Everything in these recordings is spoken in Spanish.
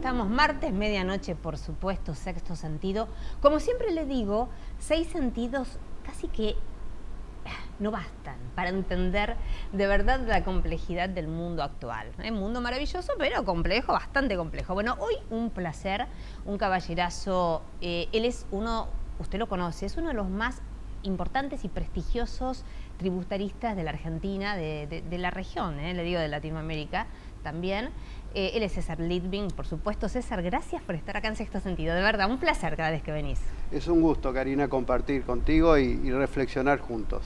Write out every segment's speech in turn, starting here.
estamos? Martes, medianoche, por supuesto, sexto sentido. Como siempre le digo, 6 sentidos casi que no bastan para entender de verdad la complejidad del mundo actual. Un mundo maravilloso, pero complejo, bastante complejo. Bueno, hoy un placer, un caballerazo. Él es uno, usted lo conoce, es uno de los más importantes y prestigiosos tributaristas de la Argentina, de la región, le digo de Latinoamérica también. Él es César Litvin, por supuesto. César, gracias por estar acá en Sexto Sentido. De verdad, un placer cada vez que venís. Es un gusto, Karina, compartir contigo y reflexionar juntos.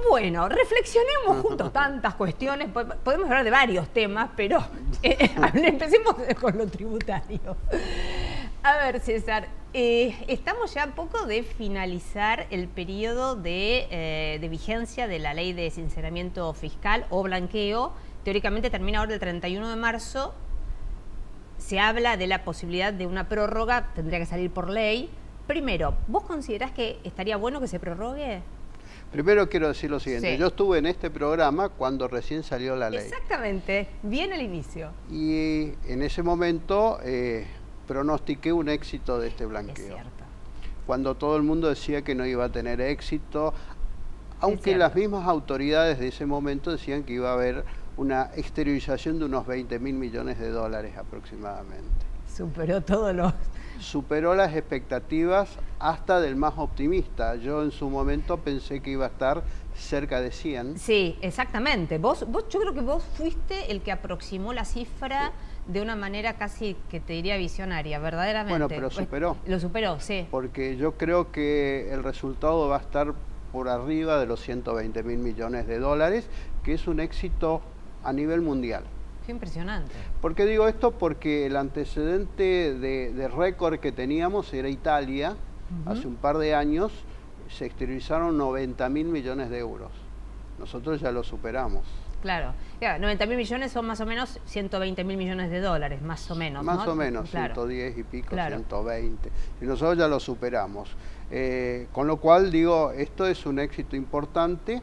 Bueno, reflexionemos juntos tantas cuestiones. Podemos hablar de varios temas, pero empecemos con lo tributario. A ver, César, estamos ya a poco de finalizar el periodo de vigencia de la ley de sinceramiento fiscal o blanqueo. Teóricamente termina ahora el 31 de marzo. Se habla de la posibilidad de una prórroga, tendría que salir por ley. Primero, ¿vos considerás que estaría bueno que se prorrogue? Primero quiero decir lo siguiente, yo estuve en este programa cuando recién salió la ley. Exactamente, bien al inicio. Y en ese momento pronostiqué un éxito de este blanqueo. Es cierto. Cuando todo el mundo decía que no iba a tener éxito, aunque las mismas autoridades de ese momento decían que iba a haber una exteriorización de unos 20.000 millones de dólares aproximadamente. Superó las expectativas hasta del más optimista. Yo en su momento pensé que iba a estar cerca de 100. Sí, exactamente. Yo creo que vos fuiste el que aproximó la cifra de una manera casi, que te diría, visionaria, verdaderamente. Bueno, pero superó. Lo superó, sí. Porque yo creo que el resultado va a estar por arriba de los 120.000 millones de dólares, que es un éxito a nivel mundial. Qué impresionante. ¿Por qué digo esto? Porque el antecedente de récord que teníamos era Italia. Hace un par de años se exteriorizaron 90.000 millones de euros. Nosotros ya lo superamos. Claro, 90.000 millones son más o menos 120.000 millones de dólares, más o menos, ¿no? Más o menos, claro. 110 y pico, 120. Y nosotros ya lo superamos. Con lo cual, digo, esto es un éxito importante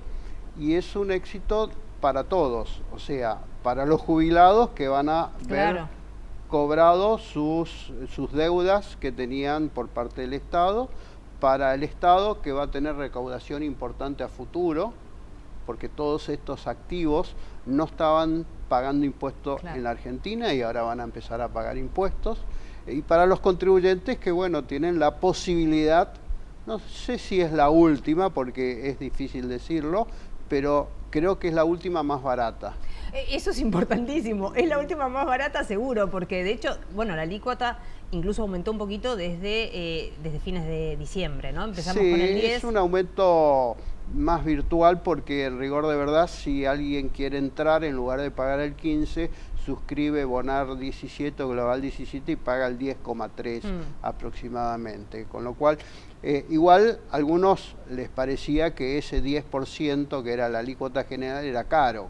y es un éxito para todos. O sea, para los jubilados que van a ver cobrado sus deudas que tenían por parte del Estado, para el Estado que va a tener recaudación importante a futuro, porque todos estos activos no estaban pagando impuestos en la Argentina y ahora van a empezar a pagar impuestos. Y para los contribuyentes que, bueno, tienen la posibilidad, no sé si es la última, porque es difícil decirlo, pero creo que es la última más barata. Eso es importantísimo, es la última más barata seguro, porque de hecho, bueno, la alícuota incluso aumentó un poquito desde fines de diciembre, ¿no? Empezamos con el 10. Es un aumento más virtual porque en rigor de verdad, si alguien quiere entrar, en lugar de pagar el 15, suscribe Bonar 17 o Global 17 y paga el 10,3 aproximadamente. Con lo cual, igual a algunos les parecía que ese 10% que era la alícuota general era caro.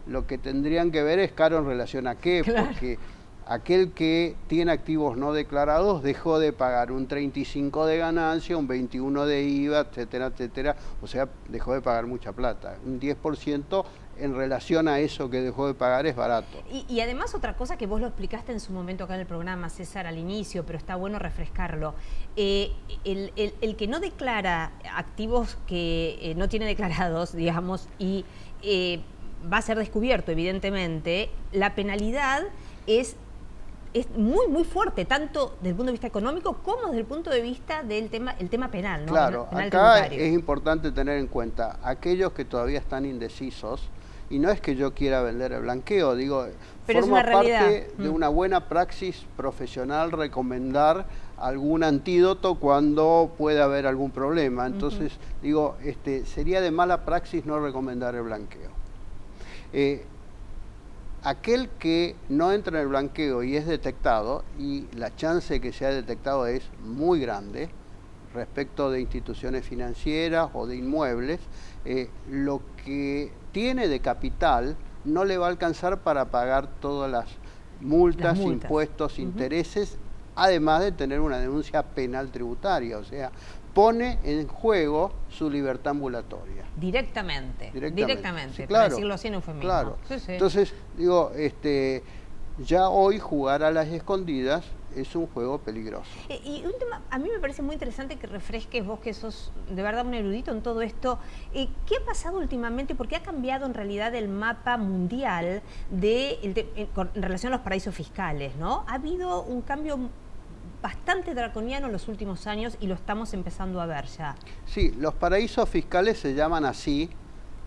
Lo que tendrían que ver es caro en relación a qué, porque aquel que tiene activos no declarados dejó de pagar un 35 de ganancia, un 21 de IVA, etcétera, etcétera. O sea, dejó de pagar mucha plata. Un 10% en relación a eso que dejó de pagar es barato. Y además otra cosa que vos lo explicaste en su momento acá en el programa, César, al inicio, pero está bueno refrescarlo. El que no declara activos que no tiene declarados, digamos, y va a ser descubierto, evidentemente, la penalidad es muy, muy fuerte, tanto desde el punto de vista económico como desde el punto de vista del tema penal, ¿no? Claro, penal acá tributario. Es importante tener en cuenta aquellos que todavía están indecisos, y no es que yo quiera vender el blanqueo, digo, pero forma es una parte de una buena praxis profesional recomendar algún antídoto cuando pueda haber algún problema. Entonces, digo, sería de mala praxis no recomendar el blanqueo. Aquel que no entra en el blanqueo y es detectado, y la chance de que sea detectado es muy grande respecto de instituciones financieras o de inmuebles, lo que tiene de capital no le va a alcanzar para pagar todas las multas. Impuestos, intereses, además de tener una denuncia penal tributaria, o sea, pone en juego su libertad ambulatoria. Directamente, Sí, para claro, decirlo así en eufemismo. Claro. Sí. Entonces, digo, Ya hoy jugar a las escondidas es un juego peligroso. Y un tema, a mí me parece muy interesante que refresques vos, que sos de verdad un erudito en todo esto. ¿Qué ha pasado últimamente? ¿Por qué ha cambiado en realidad el mapa mundial en relación a los paraísos fiscales, ¿no? Ha habido un cambio bastante draconiano en los últimos años y lo estamos empezando a ver ya. Sí, los paraísos fiscales se llaman así.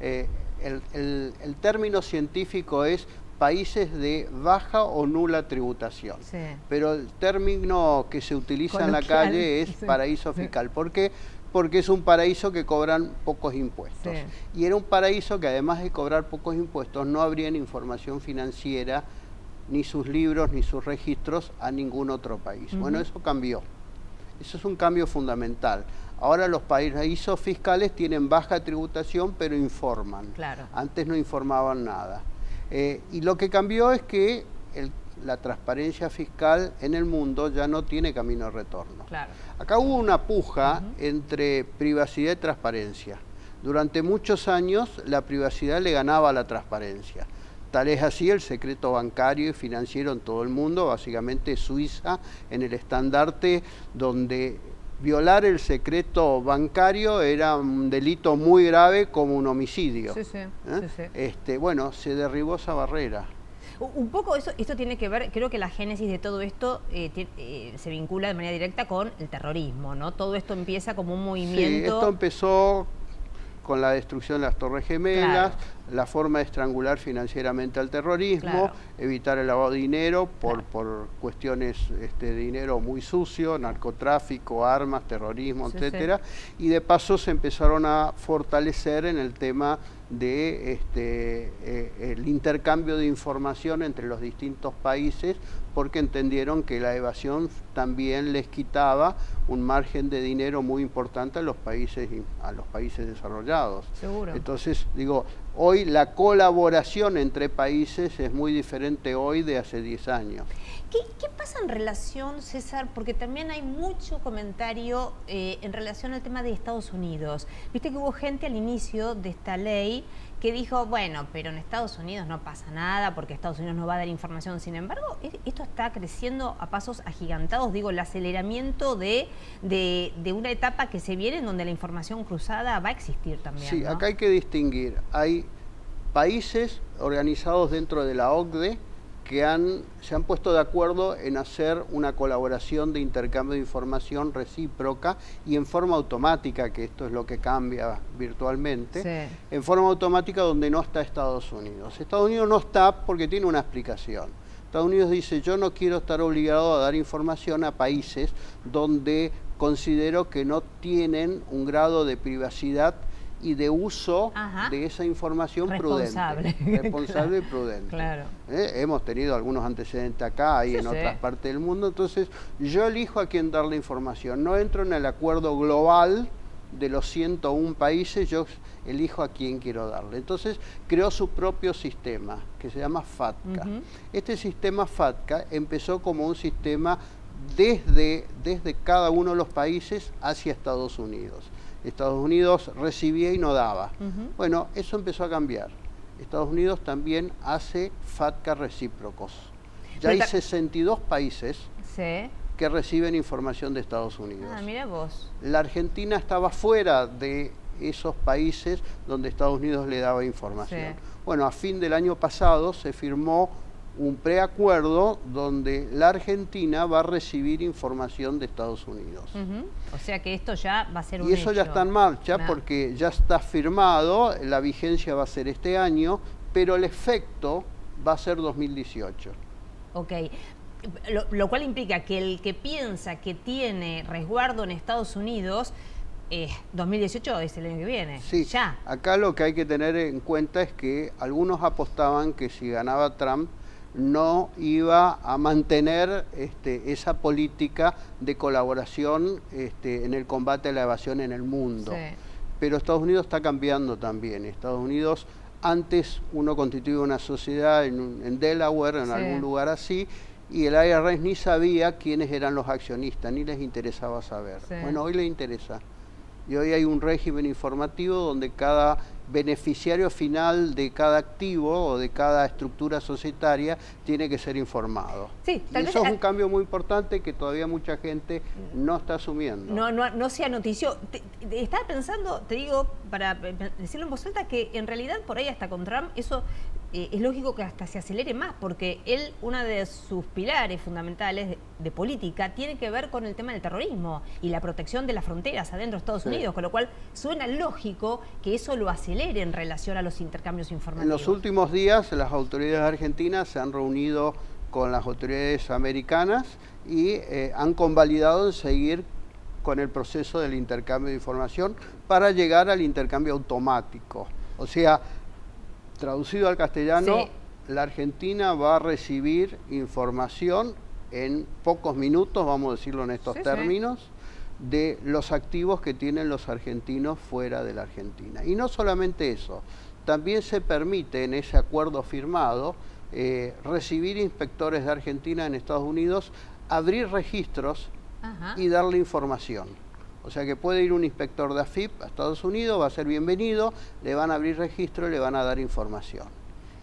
El término científico es países de baja o nula tributación. Sí. Pero el término que se utiliza en la calle es paraíso fiscal. ¿Por qué? Porque es un paraíso que cobran pocos impuestos. Sí. Y era un paraíso que además de cobrar pocos impuestos no abrían información financiera, ni sus libros, ni sus registros a ningún otro país. Bueno, eso cambió. Eso es un cambio fundamental. Ahora los paraísos fiscales tienen baja tributación, pero informan. Claro. Antes no informaban nada. Y lo que cambió es que la transparencia fiscal en el mundo ya no tiene camino de retorno. Claro. Acá hubo una puja entre privacidad y transparencia. Durante muchos años la privacidad le ganaba a la transparencia. Tal es así el secreto bancario y financiero en todo el mundo, básicamente Suiza en el estandarte donde violar el secreto bancario era un delito muy grave como un homicidio. Sí, sí, sí. Bueno, se derribó esa barrera. Un poco esto tiene que ver, creo que la génesis de todo esto se vincula de manera directa con el terrorismo, ¿no? Todo esto empieza como un movimiento... Sí, esto empezó con la destrucción de las Torres Gemelas, claro, la forma de estrangular financieramente al terrorismo, claro, evitar el lavado de dinero por cuestiones de dinero muy sucio, narcotráfico, armas, terrorismo, etcétera. Y de paso se empezaron a fortalecer en el tema de el intercambio de información entre los distintos países, porque entendieron que la evasión también les quitaba un margen de dinero muy importante a los países desarrollados. Seguro. Entonces, digo, hoy la colaboración entre países es muy diferente hoy de hace 10 años. ¿Qué pasa en relación, César? Porque también hay mucho comentario en relación al tema de Estados Unidos. Viste que hubo gente al inicio de esta ley que dijo, bueno, pero en Estados Unidos no pasa nada porque Estados Unidos no va a dar información. Sin embargo, esto está creciendo a pasos agigantados. Digo, el aceleramiento de una etapa que se viene en donde la información cruzada va a existir también. Sí, ¿no? Acá hay que distinguir. Hay países organizados dentro de la OCDE que se han puesto de acuerdo en hacer una colaboración de intercambio de información recíproca y en forma automática, que esto es lo que cambia virtualmente, sí, en forma automática donde no está Estados Unidos. Estados Unidos no está porque tiene una explicación. Estados Unidos dice, yo no quiero estar obligado a dar información a países donde considero que no tienen un grado de privacidad y de uso de esa información responsable claro, y prudente. Claro. Hemos tenido algunos antecedentes acá y en otras partes del mundo, entonces yo elijo a quién darle información. No entro en el acuerdo global de los 101 países, yo elijo a quién quiero darle. Entonces creó su propio sistema, que se llama FATCA. Este sistema FATCA empezó como un sistema desde cada uno de los países hacia Estados Unidos. Estados Unidos recibía y no daba. Bueno, eso empezó a cambiar. Estados Unidos también hace FATCA recíprocos. Ya hay 62 países que reciben información de Estados Unidos. Ah, mira vos. La Argentina estaba fuera de esos países donde Estados Unidos le daba información. Bueno, a fin del año pasado se firmó un preacuerdo donde la Argentina va a recibir información de Estados Unidos. O sea que esto ya va a ser un hecho. Y eso ya está en marcha porque ya está firmado, la vigencia va a ser este año, pero el efecto va a ser 2018. Ok. Lo cual implica que el que piensa que tiene resguardo en Estados Unidos, 2018 es el año que viene. Sí, ya. Acá lo que hay que tener en cuenta es que algunos apostaban que si ganaba Trump, no iba a mantener esa política de colaboración en el combate a la evasión en el mundo. Pero Estados Unidos está cambiando también. Estados Unidos, antes uno constituía una sociedad en Delaware, en algún lugar así, y el IRS ni sabía quiénes eran los accionistas, ni les interesaba saber. Bueno, hoy le interesa. y hoy hay un régimen informativo donde cada beneficiario final de cada activo o de cada estructura societaria tiene que ser informado. Sí, y eso es un cambio muy importante que todavía mucha gente no está asumiendo. No sea noticio. Estaba pensando, te digo, para decirlo en voz alta, que en realidad por ahí hasta con Trump eso es lógico que hasta se acelere más, porque él, uno de sus pilares fundamentales de política, tiene que ver con el tema del terrorismo y la protección de las fronteras adentro de Estados Unidos, con lo cual suena lógico que eso lo acelere en relación a los intercambios informativos. En los últimos días las autoridades argentinas se han reunido con las autoridades americanas y han convalidado en seguir con el proceso del intercambio de información para llegar al intercambio automático. O sea, traducido al castellano, la Argentina va a recibir información en pocos minutos, vamos a decirlo en estos términos, de los activos que tienen los argentinos fuera de la Argentina. Y no solamente eso, también se permite en ese acuerdo firmado recibir inspectores de Argentina en Estados Unidos, abrir registros y darle información. O sea que puede ir un inspector de AFIP a Estados Unidos, va a ser bienvenido, le van a abrir registro y le van a dar información.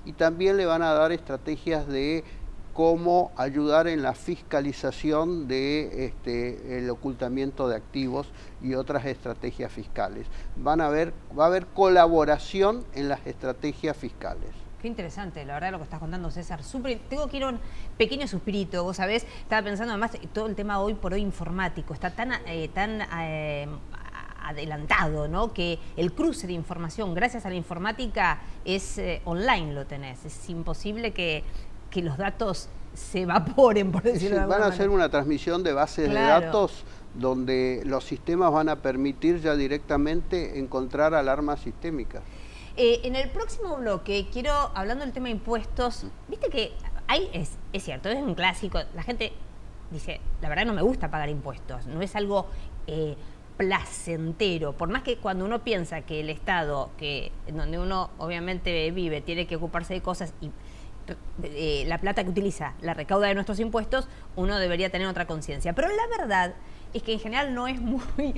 Y también le van a dar estrategias de cómo ayudar en la fiscalización de el ocultamiento de activos y otras estrategias fiscales. Va a haber colaboración en las estrategias fiscales. Qué interesante, la verdad, lo que estás contando, César. Tengo que ir a un pequeño suspirito, vos sabés. Estaba pensando, además, todo el tema hoy por hoy informático está tan adelantado, ¿no? Que el cruce de información, gracias a la informática, es online, lo tenés. Es imposible que los datos se evaporen, por decirlo de alguna manera. Van a hacer una transmisión de bases de datos donde los sistemas van a permitir ya directamente encontrar alarmas sistémicas. En el próximo bloque, hablando del tema de impuestos, viste que es cierto, es un clásico, la gente dice, la verdad no me gusta pagar impuestos, no es algo placentero, por más que cuando uno piensa que el Estado, en donde uno obviamente vive, tiene que ocuparse de cosas y la plata que utiliza la recauda de nuestros impuestos, uno debería tener otra conciencia. Pero la verdad es que en general no es muy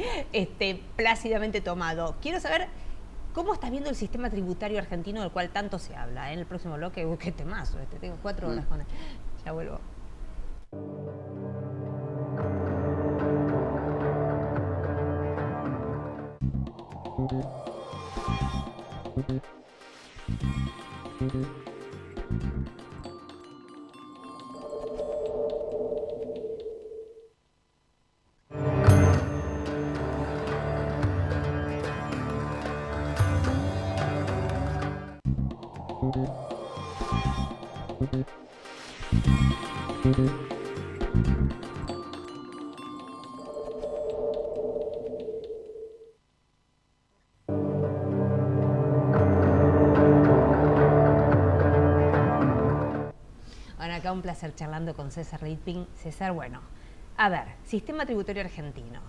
plácidamente tomado. Quiero saber cómo estás viendo el sistema tributario argentino del cual tanto se habla. En el próximo bloque, qué temazo, tengo 4 horas con él. Ya vuelvo. Bueno, acá un placer charlando con César Ripping. César, bueno, a ver, sistema tributario argentino.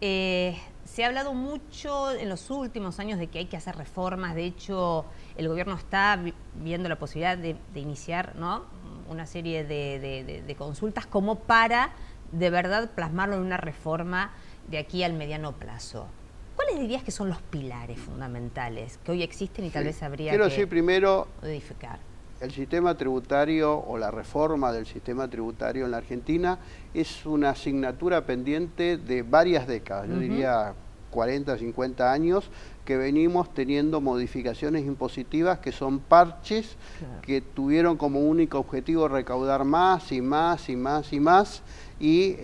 Se ha hablado mucho en los últimos años de que hay que hacer reformas. De hecho, el gobierno está viendo la posibilidad de iniciar, ¿no?, una serie de consultas como para de verdad plasmarlo en una reforma de aquí al mediano plazo. ¿Cuáles dirías que son los pilares fundamentales que hoy existen y tal vez habría que decir primero modificar? El sistema tributario o la reforma del sistema tributario en la Argentina es una asignatura pendiente de varias décadas, yo diría 40, 50 años, que venimos teniendo modificaciones impositivas que son parches que tuvieron como único objetivo recaudar más y más y más y más, y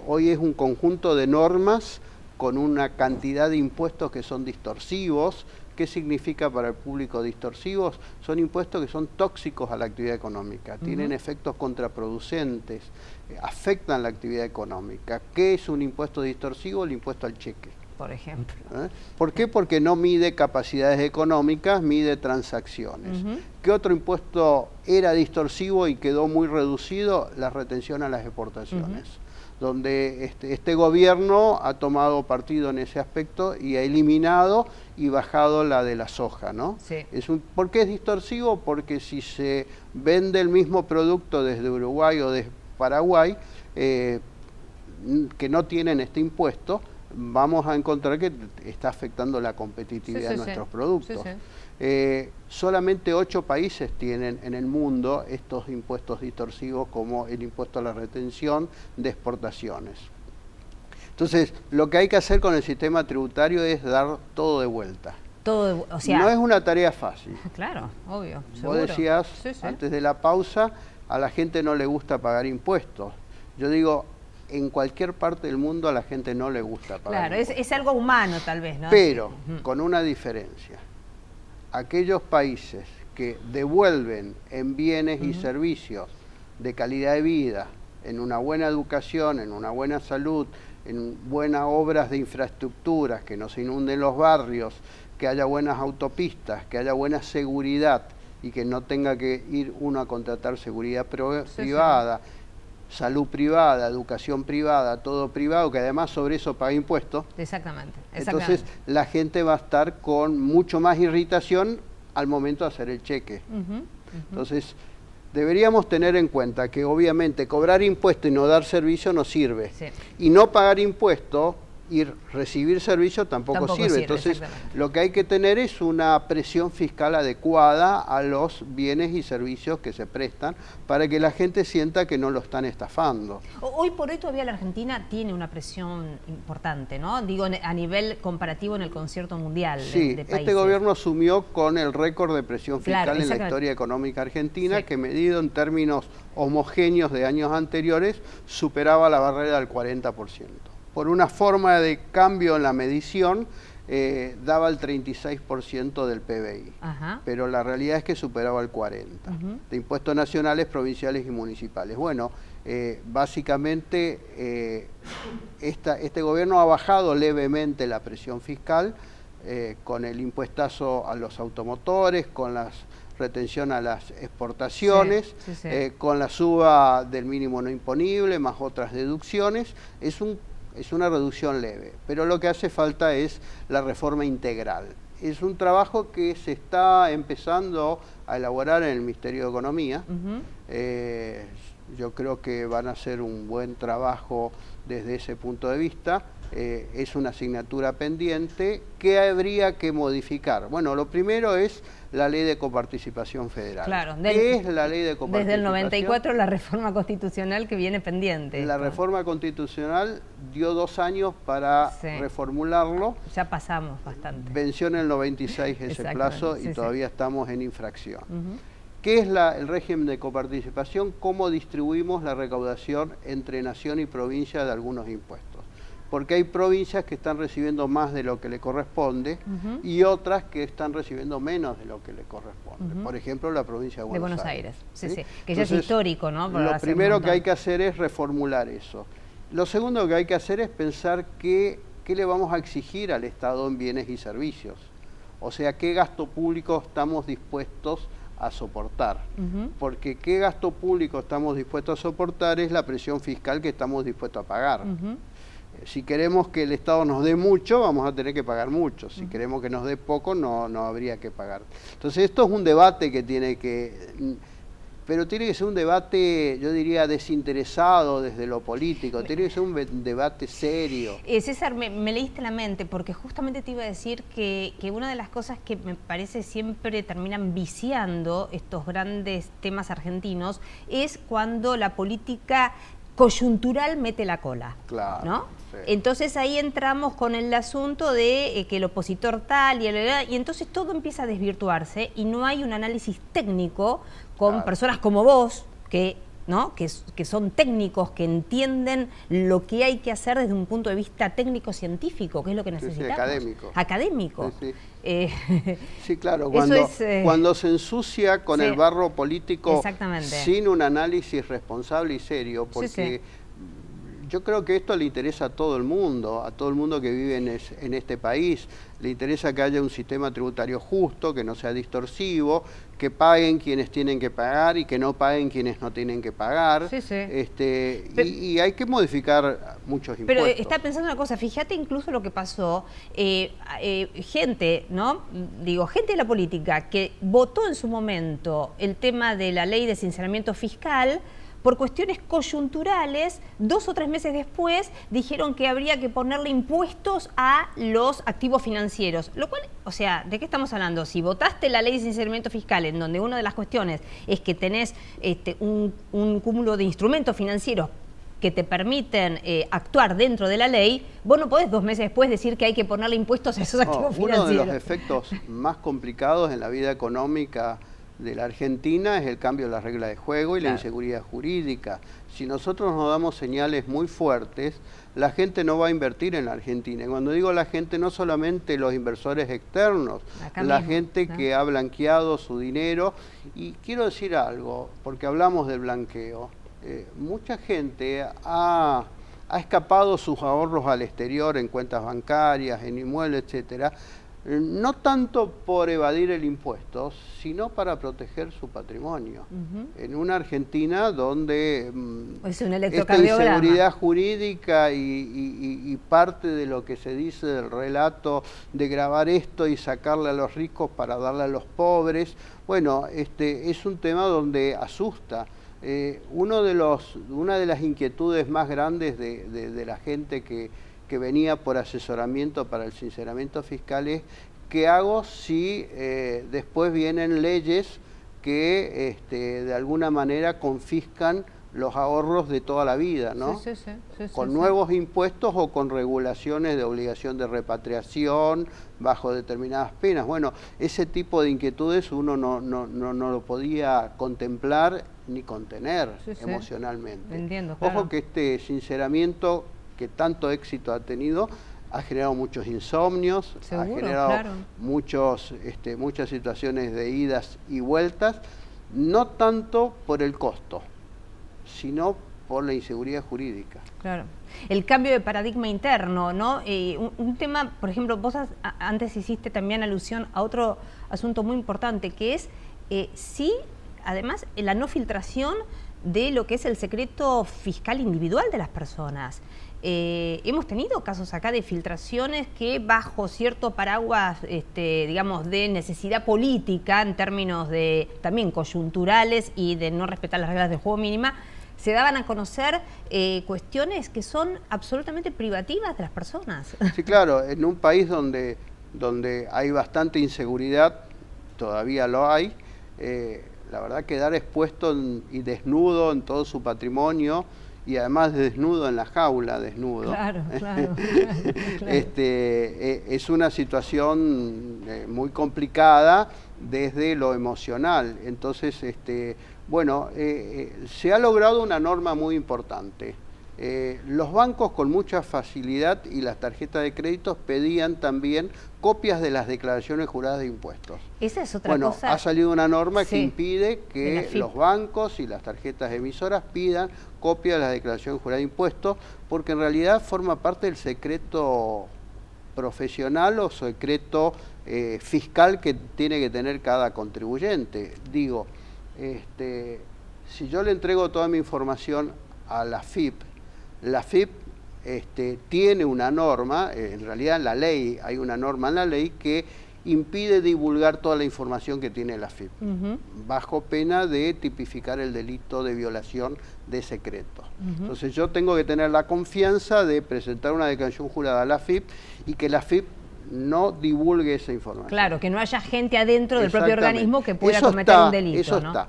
hoy es un conjunto de normas con una cantidad de impuestos que son distorsivos. ¿Qué significa para el público distorsivos? Son impuestos que son tóxicos a la actividad económica, tienen efectos contraproducentes, afectan la actividad económica. ¿Qué es un impuesto distorsivo? El impuesto al cheque. Por ejemplo. ¿Por qué? Porque no mide capacidades económicas, mide transacciones. ¿Qué otro impuesto era distorsivo y quedó muy reducido? La retención a las exportaciones. Donde este gobierno ha tomado partido en ese aspecto y ha eliminado y bajado la de la soja, ¿no? Sí. ¿Por qué es distorsivo? Porque si se vende el mismo producto desde Uruguay o de Paraguay, que no tienen este impuesto, vamos a encontrar que está afectando la competitividad de nuestros productos. Solamente 8 países tienen en el mundo estos impuestos distorsivos como el impuesto a la retención de exportaciones. Entonces, lo que hay que hacer con el sistema tributario es dar todo de vuelta. O sea, no es una tarea fácil. Claro, obvio. Vos decías antes de la pausa, a la gente no le gusta pagar impuestos. Yo digo, en cualquier parte del mundo a la gente no le gusta pagar impuestos. Claro, es algo humano tal vez, ¿no? Pero, con una diferencia. Aquellos países que devuelven en bienes y servicios de calidad de vida, en una buena educación, en una buena salud, en buenas obras de infraestructuras, que no se inunden los barrios, que haya buenas autopistas, que haya buena seguridad y que no tenga que ir uno a contratar seguridad privada, salud privada, educación privada, todo privado, que además sobre eso paga impuestos. Exactamente. Entonces la gente va a estar con mucho más irritación al momento de hacer el cheque. Entonces deberíamos tener en cuenta que obviamente cobrar impuestos y no dar servicio no sirve. Y no pagar impuestos y recibir servicio tampoco sirve. Entonces, lo que hay que tener es una presión fiscal adecuada a los bienes y servicios que se prestan para que la gente sienta que no lo están estafando. Hoy por hoy todavía la Argentina tiene una presión importante, ¿no? Digo, a nivel comparativo en el concierto mundial de países. Este gobierno asumió con el récord de presión fiscal en la historia económica argentina, que medido en términos homogéneos de años anteriores, superaba la barrera del 40%. Por una forma de cambio en la medición, daba el 36% del PBI, pero la realidad es que superaba el 40% de impuestos nacionales, provinciales y municipales. Bueno, básicamente este gobierno ha bajado levemente la presión fiscal con el impuestazo a los automotores, con la retención a las exportaciones, con la suba del mínimo no imponible, más otras deducciones. Es una reducción leve, pero lo que hace falta es la reforma integral. Es un trabajo que se está empezando a elaborar en el Ministerio de Economía. Yo creo que van a hacer un buen trabajo desde ese punto de vista. Es una asignatura pendiente que habría que modificar. Bueno, lo primero es la ley de coparticipación federal. Claro, ¿Qué es la ley de coparticipación? Desde el 94 la reforma constitucional que viene pendiente. La reforma constitucional dio 2 años para reformularlo. Ya pasamos bastante. Venció en el 96 ese plazo y todavía estamos en infracción. ¿Qué es el régimen de coparticipación? ¿Cómo distribuimos la recaudación entre nación y provincia de algunos impuestos? Porque hay provincias que están recibiendo más de lo que le corresponde y otras que están recibiendo menos de lo que le corresponde. Por ejemplo, la provincia de Buenos Aires. Que ya es histórico, ¿no? Lo primero que hay que hacer es reformular eso. Lo segundo que hay que hacer es pensar qué le vamos a exigir al Estado en bienes y servicios. O sea, qué gasto público estamos dispuestos a soportar. Porque qué gasto público estamos dispuestos a soportar es la presión fiscal que estamos dispuestos a pagar. Si queremos que el Estado nos dé mucho, vamos a tener que pagar mucho. Si queremos que nos dé poco, no habría que pagar. Entonces esto es un debate que tiene que... Pero tiene que ser un debate, yo diría, desinteresado desde lo político. Tiene que ser un debate serio. César, me leíste la mente, porque justamente te iba a decir que una de las cosas que me parece siempre terminan viciando estos grandes temas argentinos es cuando la política coyuntural mete la cola, ¿no? Entonces ahí entramos con el asunto de que el opositor tal y entonces todo empieza a desvirtuarse y no hay un análisis técnico con personas como vos que son técnicos, que entienden lo que hay que hacer desde un punto de vista técnico-científico, que es lo que necesitamos. Académico. Sí, claro, cuando se ensucia con el barro político sin un análisis responsable y serio, porque yo creo que esto le interesa a todo el mundo que vive en este país. Le interesa que haya un sistema tributario justo, que no sea distorsivo, que paguen quienes tienen que pagar y que no paguen quienes no tienen que pagar. Y hay que modificar muchos impuestos. Pero está pensando una cosa, fíjate incluso lo que pasó, gente, ¿no? Digo, gente de la política que votó en su momento el tema de la ley de sinceramiento fiscal, por cuestiones coyunturales, 2 o 3 meses después, dijeron que habría que ponerle impuestos a los activos financieros. Lo cual, o sea, ¿de qué estamos hablando? Si votaste la ley de sinceramiento fiscal, en donde una de las cuestiones es que tenés un cúmulo de instrumentos financieros que te permiten actuar dentro de la ley, vos no podés 2 meses después decir que hay que ponerle impuestos a esos activos financieros. Uno de los efectos más complicados en la vida económica de la Argentina es el cambio de las reglas de juego y la inseguridad jurídica. Si nosotros nos damos señales muy fuertes, la gente no va a invertir en la Argentina. Y cuando digo la gente, no solamente los inversores externos, la gente que ha blanqueado su dinero. Y quiero decir algo, porque hablamos del blanqueo. Mucha gente ha escapado sus ahorros al exterior en cuentas bancarias, en inmuebles, etcétera, no tanto por evadir el impuesto, sino para proteger su patrimonio. En una Argentina donde esta inseguridad jurídica y parte de lo que se dice del relato de grabar esto y sacarle a los ricos para darle a los pobres, bueno, es un tema donde asusta. Una de las inquietudes más grandes de la gente que venía por asesoramiento para el sinceramiento fiscal es ¿qué hago si después vienen leyes que de alguna manera confiscan los ahorros de toda la vida, ¿no? Con nuevos impuestos o con regulaciones de obligación de repatriación bajo determinadas penas. Bueno, ese tipo de inquietudes uno no lo podía contemplar ni contener emocionalmente. Entiendo, claro. Ojo que este sinceramiento que tanto éxito ha tenido ha generado muchos insomnios, ha generado muchas situaciones de idas y vueltas, no tanto por el costo, sino por la inseguridad jurídica. Claro. El cambio de paradigma interno, ¿no? Un tema, por ejemplo, vos antes hiciste también alusión a otro asunto muy importante, que es, además, la no filtración de lo que es el secreto fiscal individual de las personas. Hemos tenido casos acá de filtraciones que bajo cierto paraguas, digamos, de necesidad política, en términos de también coyunturales y de no respetar las reglas del juego mínima, se daban a conocer cuestiones que son absolutamente privativas de las personas. Sí, claro, en un país donde hay bastante inseguridad, todavía lo hay, la verdad quedar expuesto y desnudo en todo su patrimonio, y además desnudo en la jaula, desnudo. Claro. Es una situación muy complicada desde lo emocional. Entonces, bueno, se ha logrado una norma muy importante. Los bancos con mucha facilidad y las tarjetas de créditos pedían también copias de las declaraciones juradas de impuestos. Esa es otra cosa. Ha salido una norma que impide que los bancos y las tarjetas emisoras pidan copias de las declaraciones juradas de impuestos, porque en realidad forma parte del secreto profesional o secreto fiscal que tiene que tener cada contribuyente. Digo, si yo le entrego toda mi información a la AFIP tiene una norma, en realidad en la ley, hay una norma en la ley que impide divulgar toda la información que tiene la AFIP, bajo pena de tipificar el delito de violación de secreto. Entonces yo tengo que tener la confianza de presentar una declaración jurada a la AFIP y que la AFIP no divulgue esa información. Claro, que no haya gente adentro del propio organismo que pueda cometer un delito. Eso está.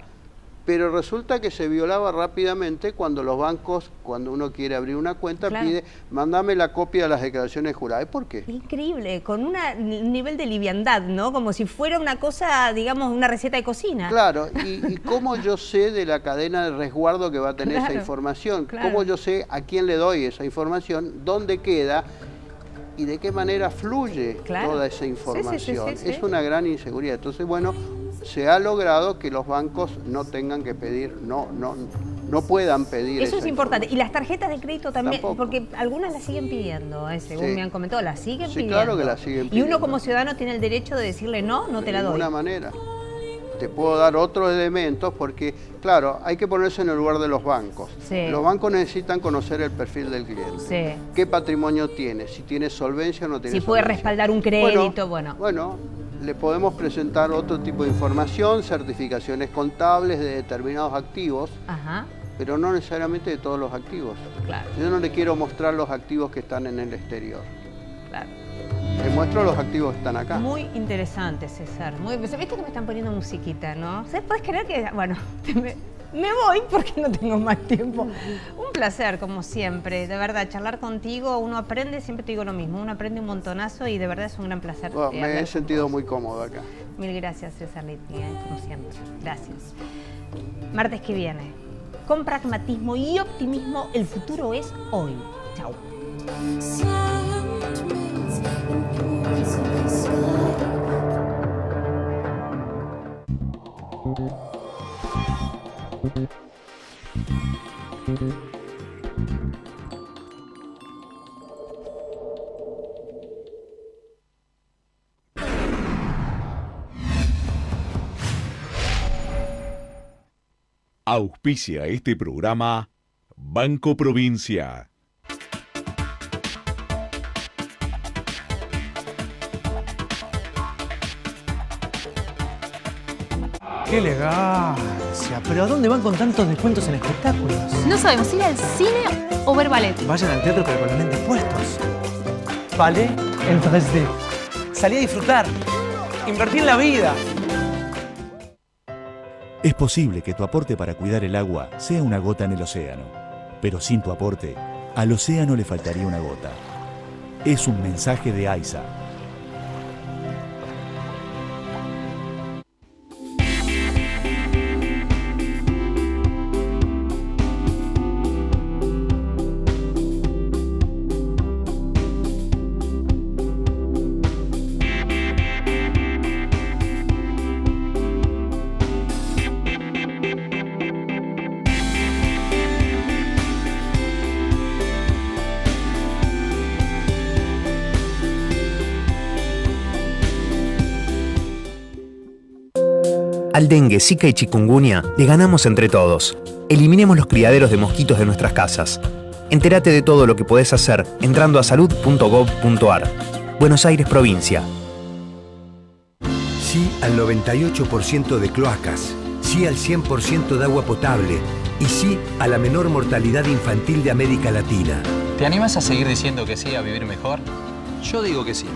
Pero resulta que se violaba rápidamente cuando los bancos, cuando uno quiere abrir una cuenta, pide, mándame la copia de las declaraciones juradas. ¿Por qué? Increíble, con un nivel de liviandad, ¿no? Como si fuera una cosa, digamos, una receta de cocina. Claro, y cómo yo sé de la cadena de resguardo que va a tener esa información, cómo yo sé a quién le doy esa información, dónde queda y de qué manera fluye toda esa información. Es una gran inseguridad. Entonces, bueno, se ha logrado que los bancos no tengan que pedir, no puedan pedir eso es importante. información. Y las tarjetas de crédito también, porque algunas las siguen pidiendo, según me han comentado, las siguen pidiendo. Claro que las siguen pidiendo. Y uno como ciudadano tiene el derecho de decirle no te la doy. De ninguna manera. Te puedo dar otros elementos porque, claro, hay que ponerse en el lugar de los bancos. Los bancos necesitan conocer el perfil del cliente. ¿Qué patrimonio tiene? Si tiene solvencia o no tiene solvencia. Si puede respaldar un crédito, Bueno, le podemos presentar otro tipo de información, certificaciones contables de determinados activos pero no necesariamente de todos los activos. Claro. Yo no le quiero mostrar los activos que están en el exterior. Claro. Le muestro los activos que están acá. Muy interesante, César. Viste que me están poniendo musiquita, ¿no? ¿Puedes creer que, bueno, me voy porque no tengo más tiempo? Un placer, como siempre. De verdad, charlar contigo, uno aprende, siempre te digo lo mismo, uno aprende un montonazo y de verdad es un gran placer. Bueno, me he sentido muy cómodo acá. Mil gracias, César Letelier, como siempre. Gracias. Martes que viene, con pragmatismo y optimismo, el futuro es hoy. Chao. Auspicia este programa Banco Provincia. ¡Qué elegancia! ¿Pero a dónde van con tantos descuentos en espectáculos? No sabemos ir al cine o ver ballet. Vayan al teatro pero con los lentes puestos. Ballet en 3D. Salí a disfrutar. Invertí en la vida. Es posible que tu aporte para cuidar el agua sea una gota en el océano, pero sin tu aporte, al océano le faltaría una gota. Es un mensaje de AISA. Al dengue, zika y chikungunya le ganamos entre todos. Eliminemos los criaderos de mosquitos de nuestras casas. Entérate de todo lo que podés hacer entrando a salud.gov.ar. Buenos Aires, provincia. Sí al 98% de cloacas, sí al 100% de agua potable y sí a la menor mortalidad infantil de América Latina. ¿Te animas a seguir diciendo que sí a vivir mejor? Yo digo que sí.